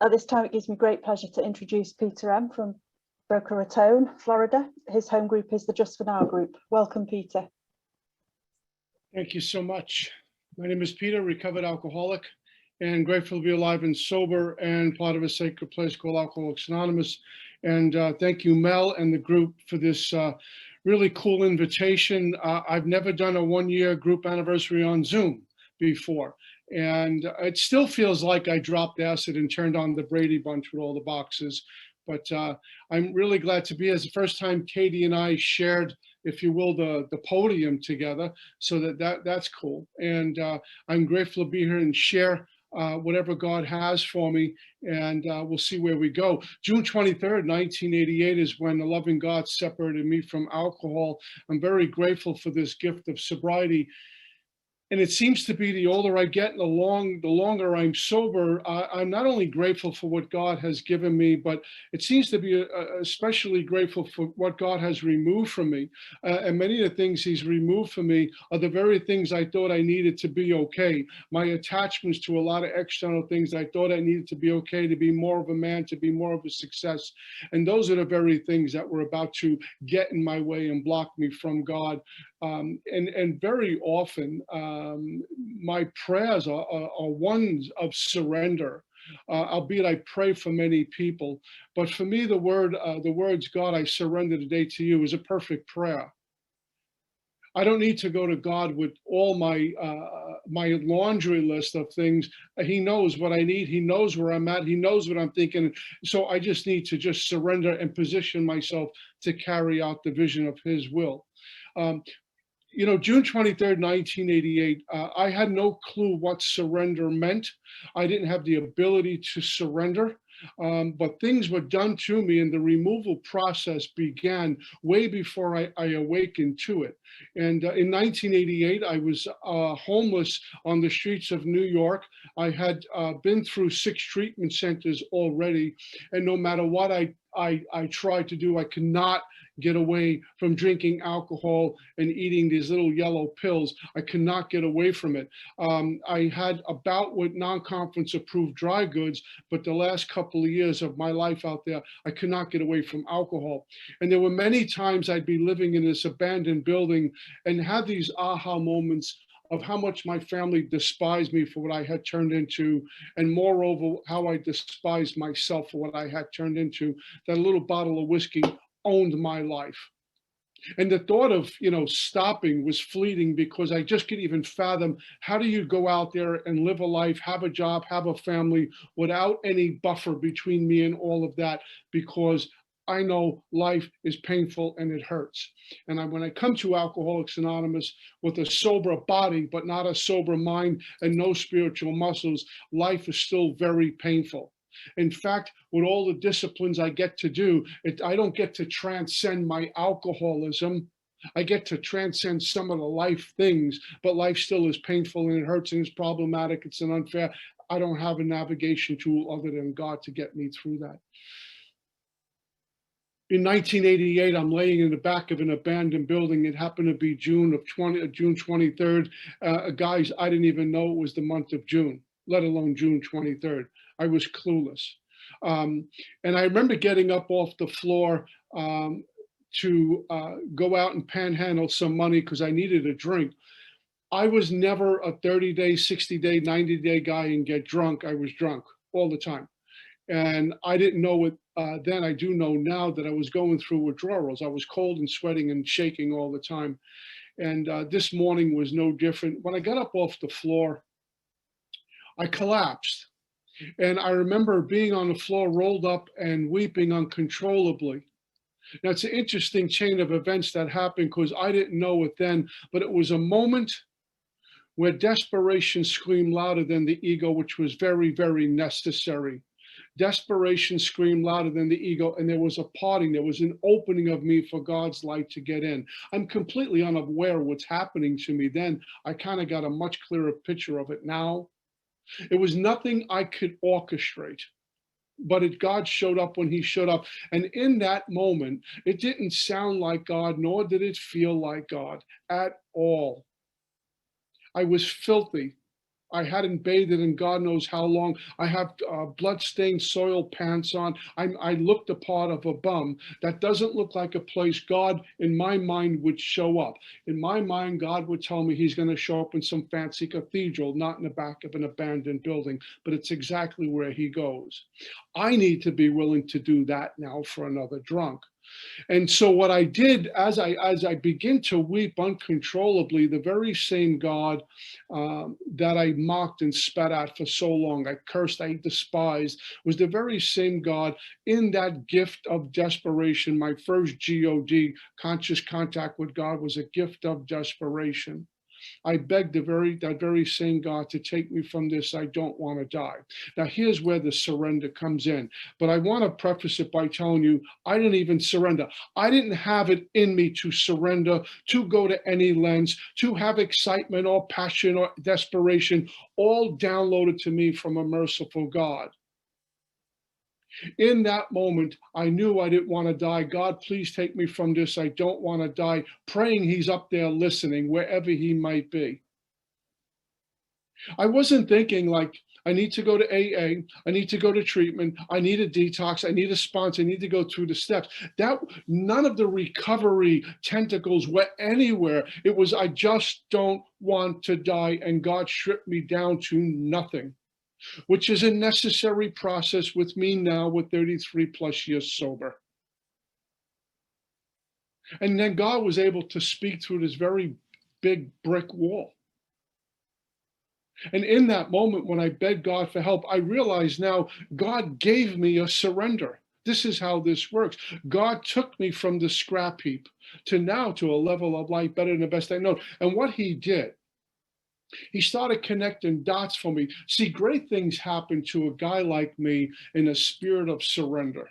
At this time, it gives me great pleasure to introduce Peter M. from Boca Raton, Florida. His home group is the Just for Now group. Welcome, Peter. Thank you so much. My name is Peter, recovered alcoholic, and grateful to be alive and sober and part of a sacred place called Alcoholics Anonymous. And thank you, Mel, and the group for this really cool invitation. I've never done a one-year group anniversary on Zoom before. And it still feels like I dropped acid and turned on the Brady Bunch with all the boxes. But I'm really glad to be here. It's the first time Katie and I shared, if you will, the podium together. So that's cool. And I'm grateful to be here and share whatever God has for me. And we'll see where we go. June 23rd, 1988 is when the loving God separated me from alcohol. I'm very grateful for this gift of sobriety. And it seems to be the older I get and the longer I'm sober, I'm not only grateful for what God has given me, but it seems to be especially grateful for what God has removed from me. And many of the things he's removed from me are the very things I thought I needed to be okay. My attachments to a lot of external things I thought I needed to be okay, to be more of a man, to be more of a success. And those are the very things that were about to get in my way and block me from God. And very often, my prayers are ones of surrender, albeit I pray for many people. But for me, the words, God, I surrender today to you, is a perfect prayer. I don't need to go to God with all my laundry list of things. He knows what I need. He knows where I'm at. He knows what I'm thinking. So I just need to just surrender and position myself to carry out the vision of his will. You know, June 23rd, 1988, I had no clue what surrender meant. I didn't have the ability to surrender, but things were done to me and the removal process began way before I awakened to it. And in 1988, I was homeless on the streets of New York. I had been through 6 treatment centers already, and no matter what I tried to do, I could not get away from drinking alcohol and eating these little yellow pills. I could not get away from it. I had a bout with non-conference approved dry goods, but the last couple of years of my life out there, I could not get away from alcohol. And there were many times I'd be living in this abandoned building and have these aha moments of how much my family despised me for what I had turned into, and moreover, how I despised myself for what I had turned into. That little bottle of whiskey owned my life. And the thought of, you know, stopping was fleeting because I just couldn't even fathom, how do you go out there and live a life, have a job, have a family without any buffer between me and all of that? Because I know life is painful and it hurts. And when I come to Alcoholics Anonymous with a sober body, but not a sober mind and no spiritual muscles, life is still very painful. In fact, with all the disciplines I get to do, I don't get to transcend my alcoholism. I get to transcend some of the life things, but life still is painful and it hurts and it's problematic. It's unfair. I don't have a navigation tool other than God to get me through that. In 1988, I'm laying in the back of an abandoned building. It happened to be June 23rd. Guys, I didn't even know it was the month of June, let alone June 23rd. I was clueless. And I remember getting up off the floor to go out and panhandle some money because I needed a drink. I was never a 30-day, 60-day, 90-day guy and get drunk. I was drunk all the time. And I didn't know it then. I do know now that I was going through withdrawals. I was cold and sweating and shaking all the time. And this morning was no different. When I got up off the floor, I collapsed. And I remember being on the floor rolled up and weeping uncontrollably. Now, it's an interesting chain of events that happened because I didn't know it then, but it was a moment where desperation screamed louder than the ego, which was very, very necessary. Desperation screamed louder than the ego, and there was a parting, there was an opening of me for God's light to get in. I'm completely unaware of what's happening to me then. I kind of got a much clearer picture of it now. It was nothing I could orchestrate, but God showed up when he showed up. And in that moment, it didn't sound like God, nor did it feel like God at all. I was filthy. I hadn't bathed in God knows how long. I have blood-stained soiled pants on. I look the part of a bum. That doesn't look like a place God, in my mind, would show up. In my mind, God would tell me he's going to show up in some fancy cathedral, not in the back of an abandoned building, but it's exactly where he goes. I need to be willing to do that now for another drunk. And so what I did, as I begin to weep uncontrollably, the very same God that I mocked and spat at for so long, I cursed, I despised, was the very same God in that gift of desperation. My first GOD, conscious contact with God, was a gift of desperation. I begged that very same God to take me from this. I don't want to die. Now, here's where the surrender comes in. But I want to preface it by telling you, I didn't even surrender. I didn't have it in me to surrender, to go to any lengths, to have excitement or passion or desperation, all downloaded to me from a merciful God. In that moment, I knew I didn't want to die. God, please take me from this. I don't want to die. Praying he's up there listening, wherever he might be. I wasn't thinking like, I need to go to AA, I need to go to treatment, I need a detox, I need a sponsor, I need to go through the steps. None of the recovery tentacles were anywhere. It was, I just don't want to die, and God stripped me down to nothing, which is a necessary process with me now with 33 plus years sober. And then God was able to speak through this very big brick wall. And in that moment, when I begged God for help, I realized now God gave me a surrender. This is how this works. God took me from the scrap heap to a level of life better than the best I know. And what he did, he started connecting dots for me. See, great things happen to a guy like me in a spirit of surrender.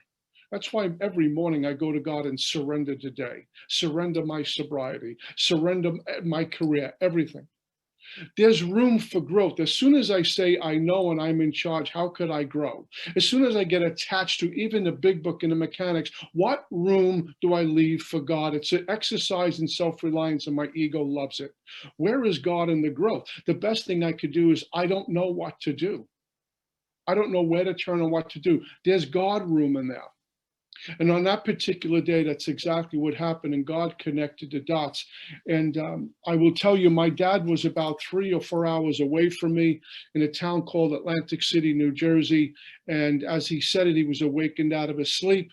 That's why every morning I go to God and surrender today, surrender my sobriety, surrender my career, everything. There's room for growth. As soon as I say I know and I'm in charge, how could I grow? As soon as I get attached to even the big book and the mechanics, what room do I leave for God? It's an exercise in self-reliance, and my ego loves it. Where is God in the growth? The best thing I could do is I don't know what to do. I don't know where to turn and what to do. There's God room in there. And on that particular day, that's exactly what happened. And God connected the dots. And I will tell you, my dad was about 3 or 4 hours away from me in a town called Atlantic City, New Jersey. And as he said it, he was awakened out of his sleep,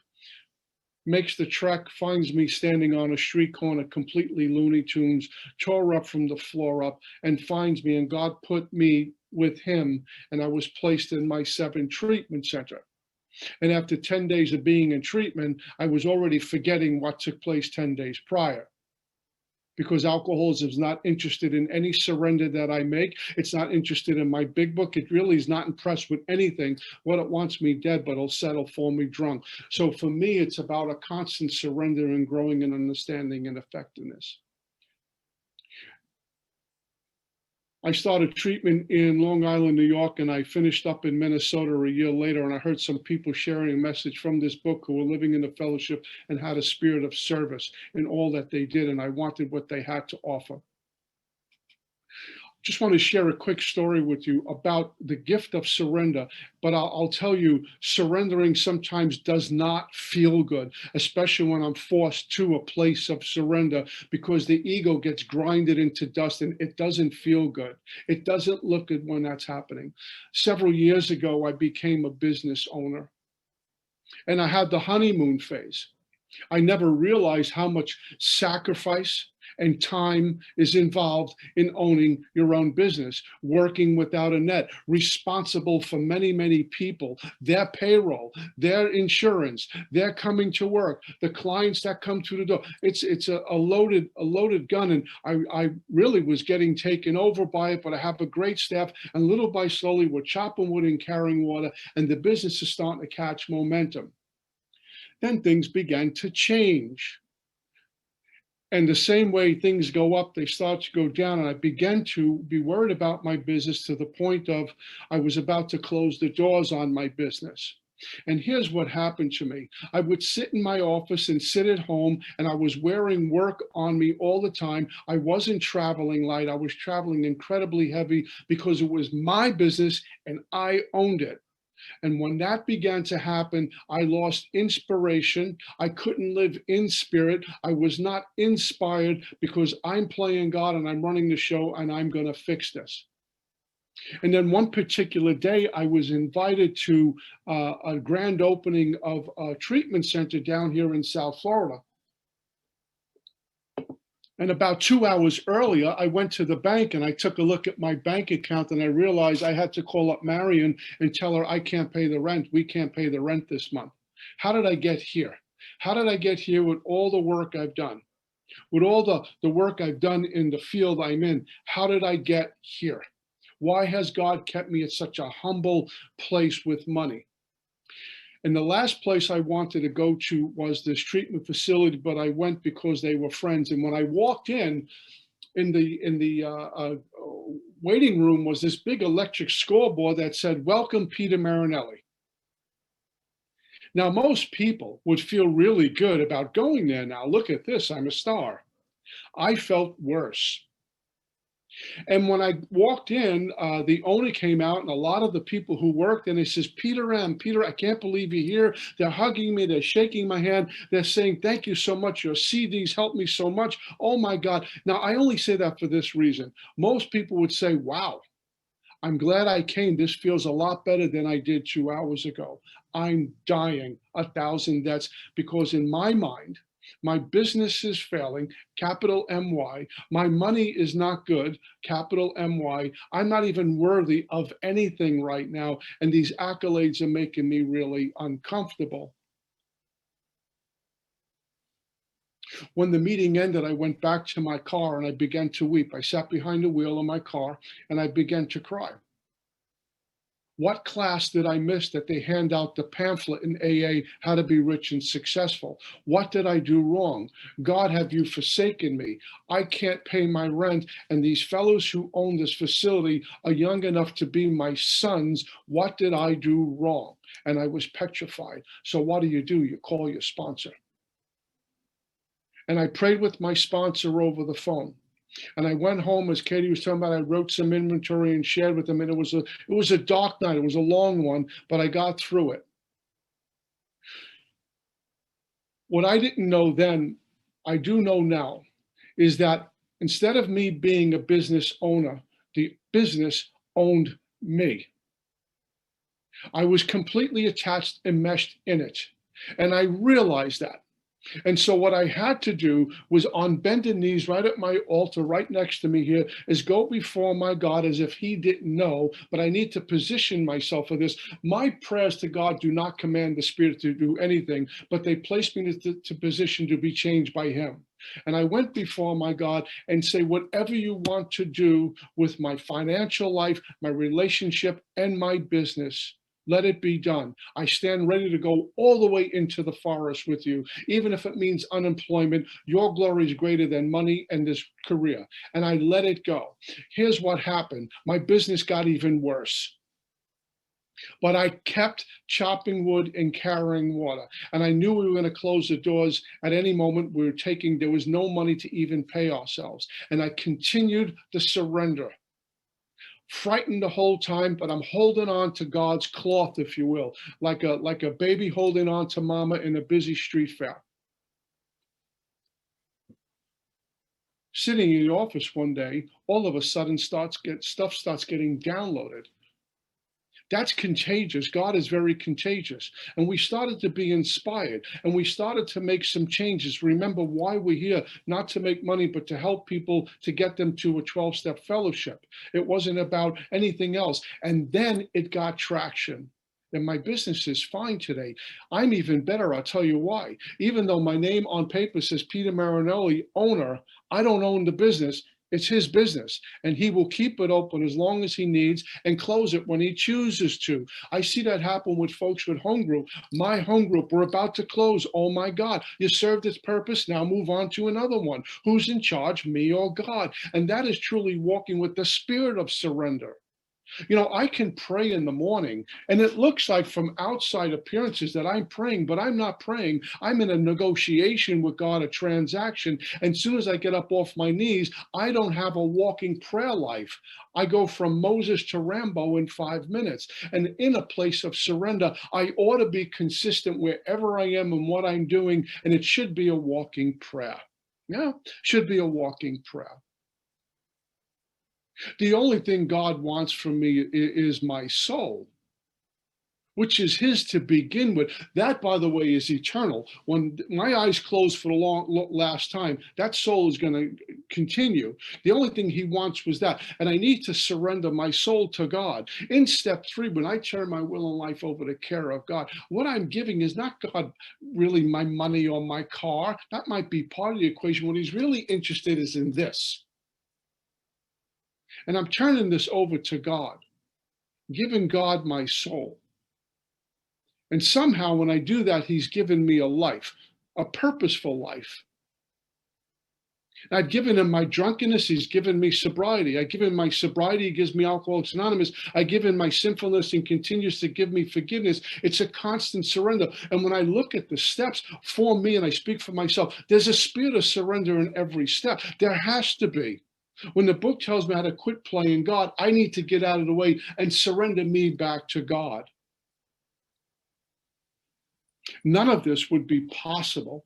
makes the trek, finds me standing on a street corner, completely Looney Tunes, tore up from the floor up, and finds me. And God put me with him, and I was placed in my 7 treatment center. And after 10 days of being in treatment, I was already forgetting what took place 10 days prior. Because alcoholism is not interested in any surrender that I make. It's not interested in my big book. It really is not impressed with anything. What it wants me dead, but it'll settle for me drunk. So for me, it's about a constant surrender and growing in understanding and effectiveness. I started treatment in Long Island, New York, and I finished up in Minnesota a year later. And I heard some people sharing a message from this book who were living in the fellowship and had a spirit of service in all that they did. And I wanted what they had to offer. Just want to share a quick story with you about the gift of surrender, but I'll tell you, surrendering sometimes does not feel good, especially when I'm forced to a place of surrender, because the ego gets grinded into dust and it doesn't feel good. It doesn't look good when that's happening. Several years ago, I became a business owner, and I had the honeymoon phase. I never realized how much sacrifice and time is involved in owning your own business, working without a net, responsible for many, many people, their payroll, their insurance, their coming to work, the clients that come through the door. It's a loaded gun, and I really was getting taken over by it, but I have a great staff, and little by slowly we're chopping wood and carrying water, and the business is starting to catch momentum. Then things began to change. And the same way things go up, they start to go down. And I began to be worried about my business to the point of I was about to close the doors on my business. And here's what happened to me. I would sit in my office and sit at home, and I was wearing work on me all the time. I wasn't traveling light. I was traveling incredibly heavy because it was my business and I owned it. And when that began to happen, I lost inspiration. I couldn't live in spirit. I was not inspired because I'm playing God and I'm running the show and I'm going to fix this. And then one particular day, I was invited to a grand opening of a treatment center down here in South Florida. And about 2 hours earlier, I went to the bank and I took a look at my bank account and I realized I had to call up Marion and tell her I can't pay the rent. We can't pay the rent this month. How did I get here? How did I get here with all the work I've done? With all the work I've done in the field I'm in, how did I get here? Why has God kept me at such a humble place with money? And the last place I wanted to go to was this treatment facility, but I went because they were friends. And when I walked in the waiting room was this big electric scoreboard that said, "Welcome, Peter Marinelli." Now, most people would feel really good about going there now. Look at this, I'm a star. I felt worse. And when I walked in, the owner came out and a lot of the people who worked, and he says, Peter M., Peter, I can't believe you're here. They're hugging me. They're shaking my hand. They're saying, thank you so much. Your CDs helped me so much. Oh my God. Now, I only say that for this reason. Most people would say, wow, I'm glad I came. This feels a lot better than I did 2 hours ago. I'm dying 1,000 deaths because in my mind, my business is failing, capital MY. My money is not good, capital MY. I'm not even worthy of anything right now. And these accolades are making me really uncomfortable. When the meeting ended, I went back to my car and I began to weep. I sat behind the wheel of my car and I began to cry. What class did I miss that they hand out the pamphlet in AA, How to Be Rich and Successful? What did I do wrong? God, have you forsaken me? I can't pay my rent, and these fellows who own this facility are young enough to be my sons. What did I do wrong? And I was petrified. So what do? You call your sponsor. And I prayed with my sponsor over the phone. And I went home, as Katie was talking about, I wrote some inventory and shared with them. And it was a dark night. It was a long one, but I got through it. What I didn't know then, I do know now, is that instead of me being a business owner, the business owned me. I was completely attached, enmeshed in it. And I realized that. And so what I had to do was on bended knees right at my altar, right next to me here, is go before my God as if he didn't know, but I need to position myself for this. My prayers to God do not command the Spirit to do anything, but they place me to position to be changed by him. And I went before my God and say, whatever you want to do with my financial life, my relationship, and my business, let it be done. I stand ready to go all the way into the forest with you, even if it means unemployment. Your glory is greater than money and this career. And I let it go. Here's what happened. My business got even worse. But I kept chopping wood and carrying water. And I knew we were going to close the doors at any moment. There was no money to even pay ourselves. And I continued to surrender. Frightened the whole time, but I'm holding on to God's cloth, if you will, like a baby holding on to mama in a busy street fair. Sitting in the office one day, all of a sudden stuff starts getting downloaded. That's contagious. God is very contagious. And we started to be inspired and we started to make some changes. Remember why we're here, not to make money, but to help people to get them to a 12-step fellowship. It wasn't about anything else. And then it got traction. And my business is fine today. I'm even better. I'll tell you why. Even though my name on paper says Peter Marinelli, owner, I don't own the business. It's his business, and he will keep it open as long as he needs and close it when he chooses to. I see that happen with folks with home group. My home group, we're about to close. Oh my God, you served its purpose. Now move on to another one. Who's in charge, me or God? And that is truly walking with the spirit of surrender. You know, I can pray in the morning and it looks like from outside appearances that I'm praying, but I'm not praying. I'm in a negotiation with God, a transaction. And as soon as I get up off my knees, I don't have a walking prayer life. I go from Moses to Rambo in 5 minutes. And in a place of surrender, I ought to be consistent wherever I am and what I'm doing. And it should be a walking prayer. Yeah, should be a walking prayer. The only thing God wants from me is my soul, which is his to begin with. That, by the way, is eternal. When my eyes close for the last time, that soul is going to continue. The only thing he wants was that. And I need to surrender my soul to God. In step 3, when I turn my will and life over to care of God, what I'm giving is not God really my money or my car. That might be part of the equation. What he's really interested is in this. And I'm turning this over to God, giving God my soul. And somehow when I do that, he's given me a life, a purposeful life. I've given him my drunkenness, he's given me sobriety. I give him my sobriety, he gives me Alcoholics Anonymous. I give him my sinfulness and continues to give me forgiveness. It's a constant surrender. And when I look at the steps for me, and I speak for myself, there's a spirit of surrender in every step. There has to be. When the book tells me how to quit playing God, I need to get out of the way and surrender me back to God. None of this would be possible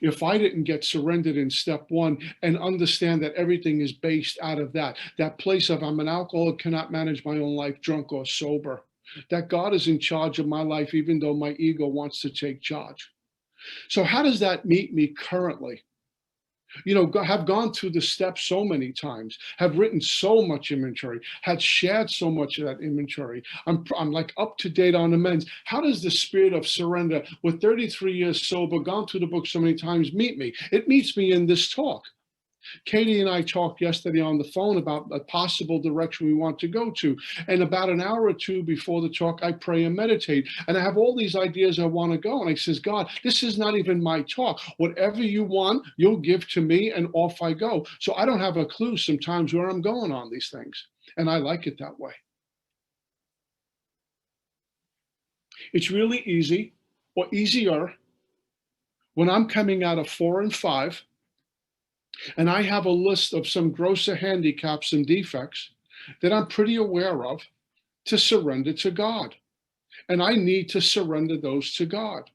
if I didn't get surrendered in step 1 and understand that everything is based out of that place of I'm an alcoholic, cannot manage my own life, drunk or sober, that God is in charge of my life, even though my ego wants to take charge. So how does that meet me currently? You know, have gone through the steps so many times, have written so much inventory, had shared so much of that inventory. I'm like up to date on amends. How does the spirit of surrender with 33 years sober, gone through the book so many times, meet me? It meets me in this talk. Katie and I talked yesterday on the phone about a possible direction we want to go to. And about an hour or 2 before the talk, I pray and meditate. And I have all these ideas I want to go. And I says, God, this is not even my talk. Whatever you want, you'll give to me, and off I go. So I don't have a clue sometimes where I'm going on these things. And I like it that way. It's really easy, or easier, when I'm coming out of 4 and 5, and I have a list of some grosser handicaps and defects that I'm pretty aware of, to surrender to God. And I need to surrender those to God.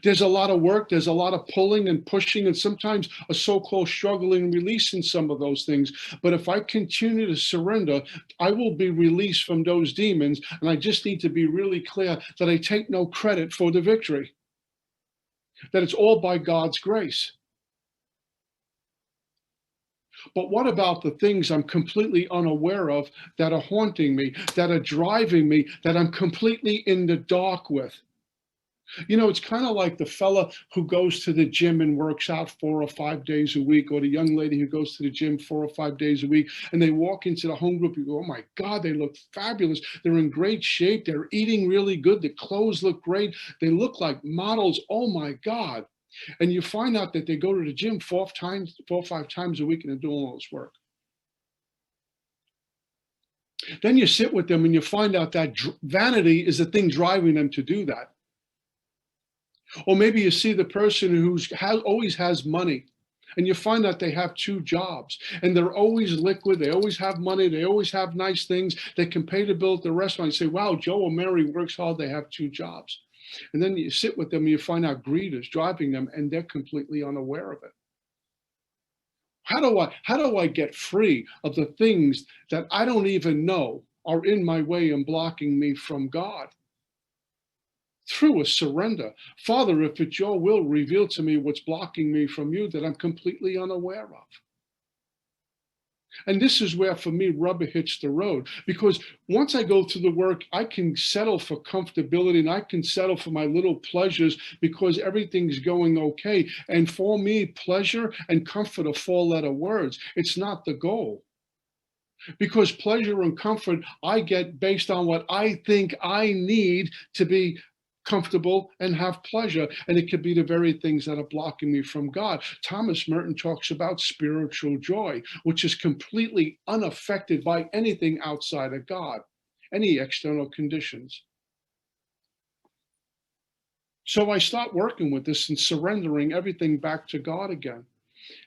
There's a lot of work, there's a lot of pulling and pushing, and sometimes a so-called struggling and releasing some of those things. But if I continue to surrender, I will be released from those demons. And I just need to be really clear that I take no credit for the victory, that it's all by God's grace. But what about the things I'm completely unaware of that are haunting me, that are driving me, that I'm completely in the dark with? You know, it's kind of like the fella who goes to the gym and works out 4 or 5 days a week, or the young lady who goes to the gym 4 or 5 days a week, and they walk into the home group, you go, oh my God, they look fabulous. They're in great shape. They're eating really good. The clothes look great. They look like models. Oh my God. And you find out that they go to the gym 4 or 5 times a week and they're doing all this work. Then you sit with them and you find out that vanity is the thing driving them to do that. Or maybe you see the person who always has money, and you find out they have 2 jobs and they're always liquid. They always have money. They always have nice things. They can pay the bill at the restaurant. You say, wow, Joe or Mary works hard. They have 2 jobs. And then you sit with them and you find out greed is driving them and they're completely unaware of it. How do I get free of the things that I don't even know are in my way and blocking me from God? Through a surrender. Father, if it's your will, reveal to me what's blocking me from you that I'm completely unaware of. And this is where, for me, rubber hits the road, because once I go through the work, I can settle for comfortability and I can settle for my little pleasures because everything's going okay. And for me, pleasure and comfort are 4-letter words. It's not the goal. Because pleasure and comfort I get based on what I think I need to be comfortable, and have pleasure. And it could be the very things that are blocking me from God. Thomas Merton talks about spiritual joy, which is completely unaffected by anything outside of God, any external conditions. So I start working with this and surrendering everything back to God again.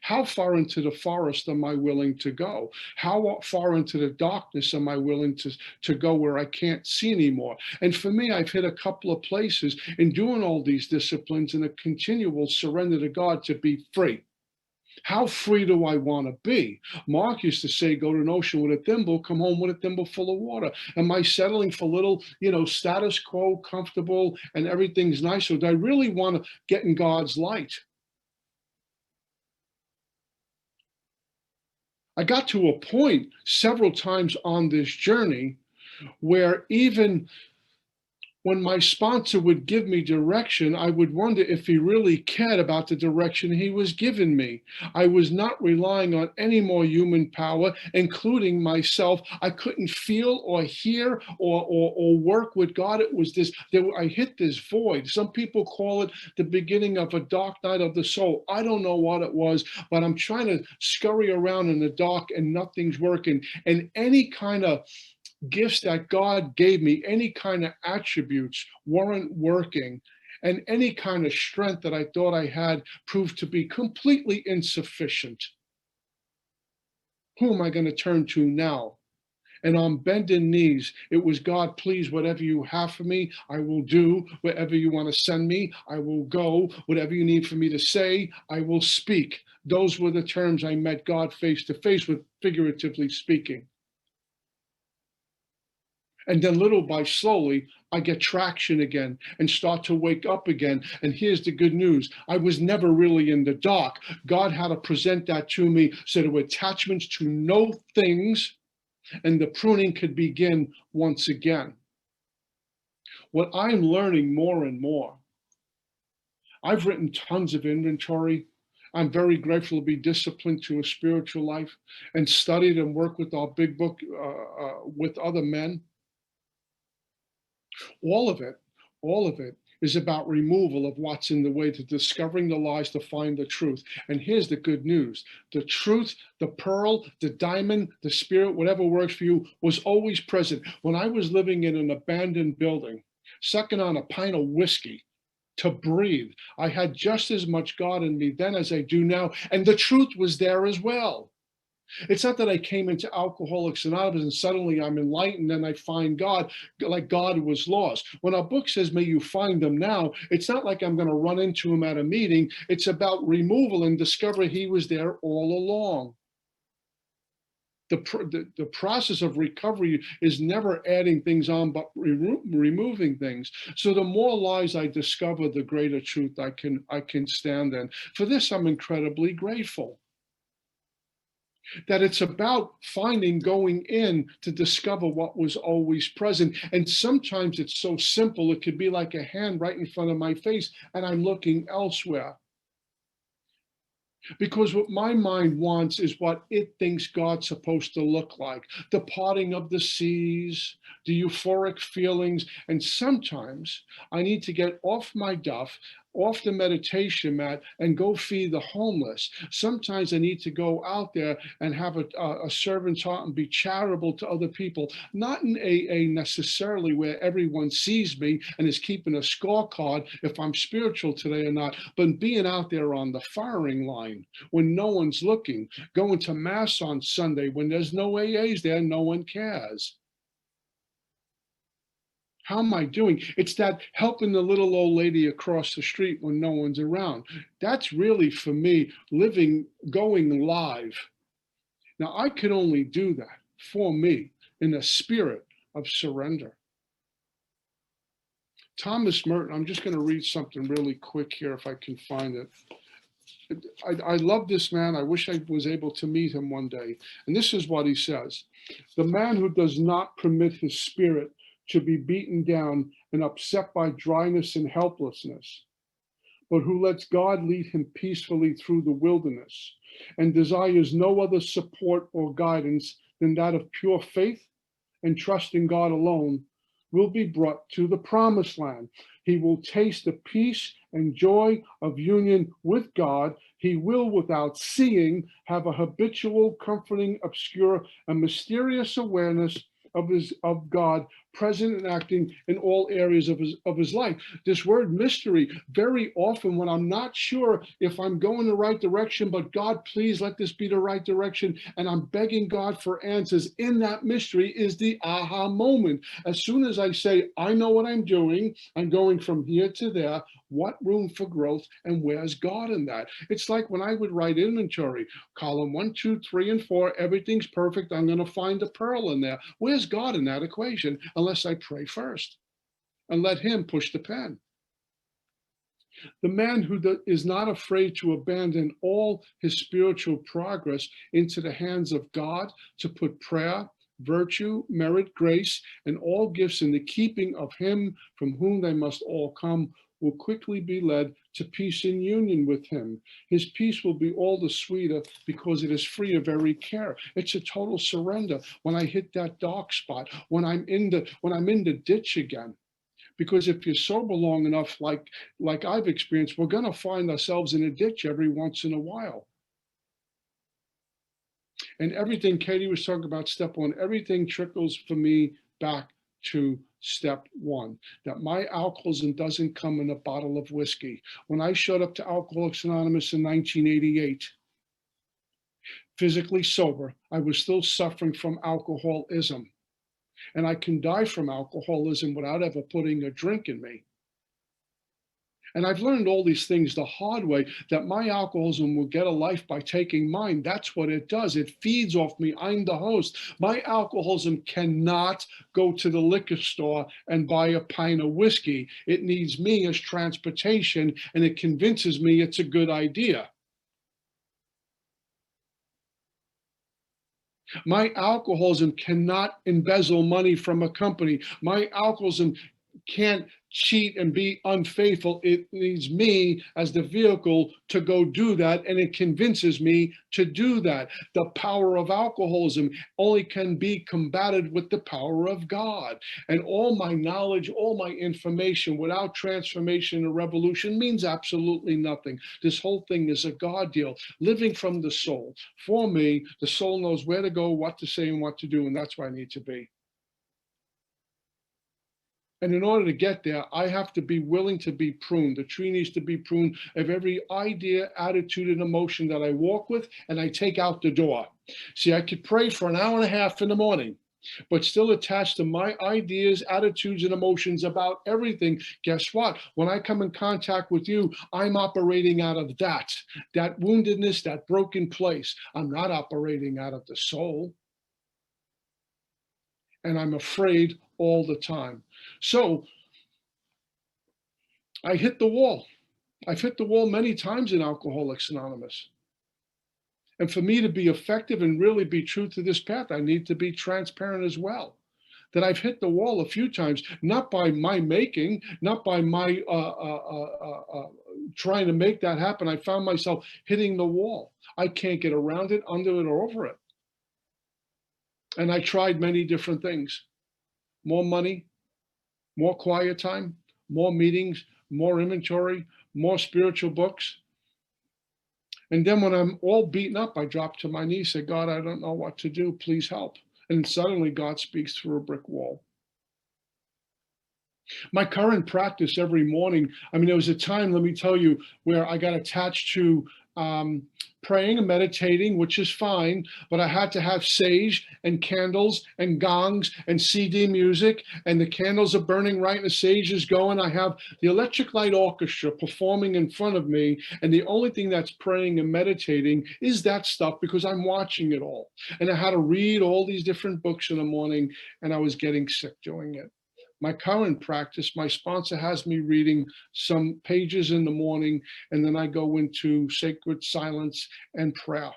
How far into the forest am I willing to go? How far into the darkness am I willing to go where I can't see anymore? And for me, I've hit a couple of places in doing all these disciplines and a continual surrender to God to be free. How free do I want to be? Mark used to say, go to an ocean with a thimble, come home with a thimble full of water. Am I settling for little, status quo, comfortable, and everything's nice? Or do I really want to get in God's light? I got to a point several times on this journey where even when my sponsor would give me direction, I would wonder if he really cared about the direction he was giving me. I was not relying on any more human power, including myself. I couldn't feel or hear or work with God. It was this, I hit this void. Some people call it the beginning of a dark night of the soul. I don't know what it was, but I'm trying to scurry around in the dark and nothing's working. And any kind of gifts that God gave me, any kind of attributes weren't working, and any kind of strength that I thought I had proved to be completely insufficient. Who am I going to turn to now? And on bended knees, it was, God, please, whatever you have for me, I will do. Wherever you want to send me, I will go. Whatever you need for me to say, I will speak. Those were the terms I met God face to face with, figuratively speaking. And then little by slowly, I get traction again and start to wake up again. And here's the good news. I was never really in the dark. God had to present that to me so there were attachments to know things, and the pruning could begin once again. What I'm learning more and more, I've written tons of inventory. I'm very grateful to be disciplined to a spiritual life and studied and worked with our big book with other men. All of it is about removal of what's in the way, to discovering the lies, to find the truth. And here's the good news. The truth, the pearl, the diamond, the spirit, whatever works for you, was always present. When I was living in an abandoned building, sucking on a pint of whiskey to breathe, I had just as much God in me then as I do now. And the truth was there as well. It's not that I came into Alcoholics Anonymous and suddenly I'm enlightened and I find God, like God was lost. When our book says, may you find them now, it's not like I'm going to run into him at a meeting. It's about removal and discover he was there all along. The process of recovery is never adding things on, but removing things. So the more lies I discover, the greater truth I can stand in. For this, I'm incredibly grateful. That it's about going in to discover what was always present. And sometimes it's so simple, it could be like a hand right in front of my face and I'm looking elsewhere. Because what my mind wants is what it thinks God's supposed to look like. The parting of the seas, the euphoric feelings. And sometimes I need to get off my duff, off the meditation mat, and go feed the homeless. Sometimes I need to go out there and have a servant's heart and be charitable to other people, not in AA necessarily where everyone sees me and is keeping a scorecard if I'm spiritual today or not, but being out there on the firing line when no one's looking, going to mass on Sunday when there's no AAs there, no one cares. How am I doing? It's that helping the little old lady across the street when no one's around. That's really, for me, going live. Now, I can only do that for me in a spirit of surrender. Thomas Merton, I'm just going to read something really quick here if I can find it. I love this man. I wish I was able to meet him one day. And this is what he says. The man who does not permit his spirit to be beaten down and upset by dryness and helplessness, but who lets God lead him peacefully through the wilderness and desires no other support or guidance than that of pure faith and trust in God alone, will be brought to the promised land. He will taste the peace and joy of union with God. He will, without seeing, have a habitual, comforting, obscure, and mysterious awareness of God present and acting in all areas of his life. This word mystery, very often when I'm not sure if I'm going the right direction, but God, please let this be the right direction, and I'm begging God for answers, in that mystery is the aha moment. As soon as I say, I know what I'm doing, I'm going from here to there, what room for growth, and where's God in that? It's like when I would write inventory, column 1, 2, 3, and 4, everything's perfect. I'm going to find a pearl in there. Where's God in that equation? Unless I pray first and let him push the pen. The man who is not afraid to abandon all his spiritual progress into the hands of God, to put prayer, virtue, merit, grace, and all gifts in the keeping of him from whom they must all come, will quickly be led to peace in union with him. His peace will be all the sweeter because it is free of every care. It's a total surrender when I hit that dark spot, when I'm in the ditch again. Because if you're sober long enough, like I've experienced, we're going to find ourselves in a ditch every once in a while. And everything Katie was talking about, step one, everything trickles for me back to step one, that my alcoholism doesn't come in a bottle of whiskey. When I showed up to Alcoholics Anonymous in 1988, physically sober, I was still suffering from alcoholism. And I can die from alcoholism without ever putting a drink in me. And I've learned all these things the hard way, that my alcoholism will get a life by taking mine. That's what it does. It feeds off me. I'm the host. My alcoholism cannot go to the liquor store and buy a pint of whiskey. It needs me as transportation, and it convinces me it's a good idea. My alcoholism cannot embezzle money from a company. My alcoholism can't cheat and be unfaithful. It needs me as the vehicle to go do that, and it convinces me to do that. The power of alcoholism only can be combated with the power of God. And all my knowledge, all my information without transformation or revolution means absolutely nothing. This whole thing is a God deal, living from the soul. For me, the soul knows where to go, what to say, and what to do, and that's where I need to be. And in order to get there, I have to be willing to be pruned. The tree needs to be pruned of every idea, attitude, and emotion that I walk with and I take out the door. See, I could pray for an hour and a half in the morning, but still attached to my ideas, attitudes, and emotions about everything. Guess what? When I come in contact with you, I'm operating out of that woundedness, that broken place. I'm not operating out of the soul. And I'm afraid all the time. So I hit the wall. I've hit the wall many times in Alcoholics Anonymous. And for me to be effective and really be true to this path, I need to be transparent as well. That I've hit the wall a few times, not by my making, not by my trying to make that happen. I found myself hitting the wall. I can't get around it, under it, or over it. And I tried many different things. More money, more quiet time, more meetings, more inventory, more spiritual books. And then when I'm all beaten up, I drop to my knees, say, God, I don't know what to do. Please help. And suddenly God speaks through a brick wall. My current practice every morning, there was a time, let me tell you, where I got attached to praying and meditating, which is fine, but I had to have sage and candles and gongs and CD music, and the candles are burning right and the sage is going. I have the Electric Light Orchestra performing in front of me, and the only thing that's praying and meditating is that stuff, because I'm watching it all. And I had to read all these different books in the morning, and I was getting sick doing it. My current practice, my sponsor has me reading some pages in the morning, and then I go into sacred silence and prayer.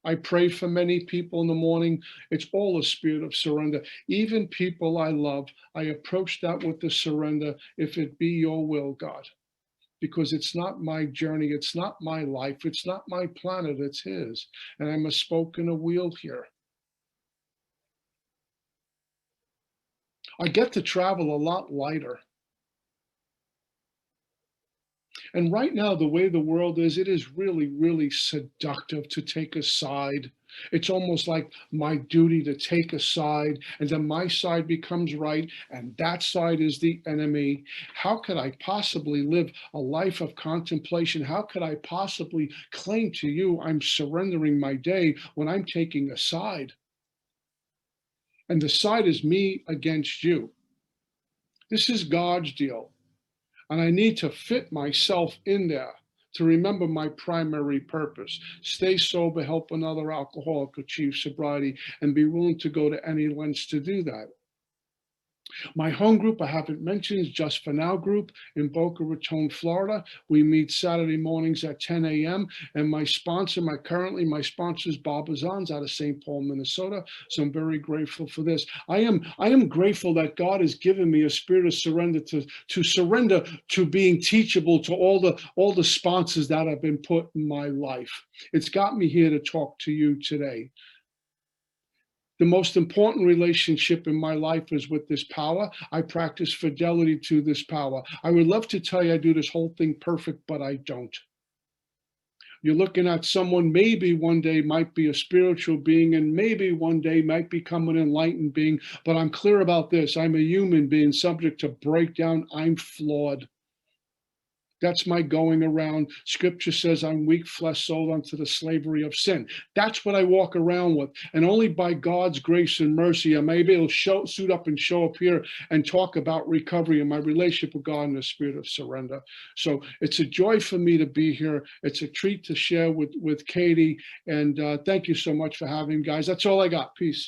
I pray for many people in the morning. It's all a spirit of surrender. Even people I love, I approach that with the surrender, if it be your will, God. Because it's not my journey, it's not my life, it's not my planet, it's his. And I'm a spoke in a wheel here. I get to travel a lot lighter. And right now, the way the world is, it is really, really seductive to take a side. It's almost like my duty to take a side, and then my side becomes right, and that side is the enemy. How could I possibly live a life of contemplation? How could I possibly claim to you I'm surrendering my day when I'm taking a side? And the side is me against you. This is God's deal. And I need to fit myself in there to remember my primary purpose. Stay sober, help another alcoholic achieve sobriety, and be willing to go to any lengths to do that. My home group, I haven't mentioned, is Just for Now group in Boca Raton, Florida. We meet Saturday mornings at 10 a.m. And my sponsor is Bob Azans out of St. Paul, Minnesota. So I'm very grateful for this. I am grateful that God has given me a spirit of surrender to surrender to being teachable to all the sponsors that have been put in my life. It's got me here to talk to you today. The most important relationship in my life is with this power. I practice fidelity to this power. I would love to tell you I do this whole thing perfect, but I don't. You're looking at someone maybe one day might be a spiritual being and maybe one day might become an enlightened being, but I'm clear about this. I'm a human being subject to breakdown. I'm flawed. That's my going around. Scripture says I'm weak flesh sold unto the slavery of sin. That's what I walk around with. And only by God's grace and mercy am I able to suit up and show up here and talk about recovery and my relationship with God and the spirit of surrender. So it's a joy for me to be here. It's a treat to share with Katie. And thank you so much for having me, guys. That's all I got. Peace.